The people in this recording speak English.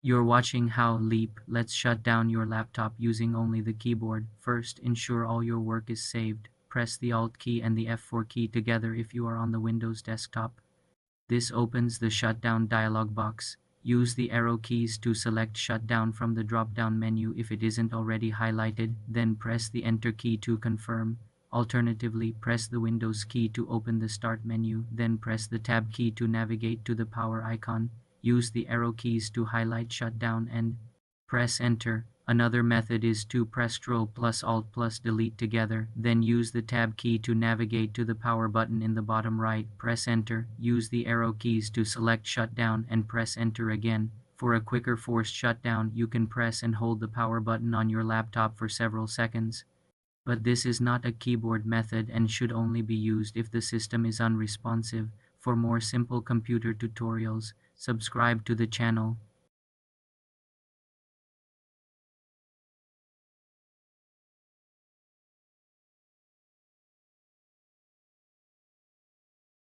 You're watching How Leap. Let's shut down your laptop using only the keyboard. First, ensure all your work is saved. Press the Alt key and the F4 key together if you are on the Windows desktop. This opens the Shutdown dialog box. Use the arrow keys to select Shutdown from the drop-down menu if it isn't already highlighted, then press the Enter key to confirm. Alternatively, press the Windows key to open the Start menu, then press the Tab key to navigate to the power icon. Use the arrow keys to highlight Shutdown and press Enter. Another method is to press Ctrl plus Alt plus Delete together, then use the Tab key to navigate to the power button in the bottom right. Press Enter. Use the arrow keys to select Shutdown and press Enter again. For a quicker forced shutdown, you can press and hold the power button on your laptop for several seconds. But this is not a keyboard method and should only be used if the system is unresponsive. For more simple computer tutorials, subscribe to the channel.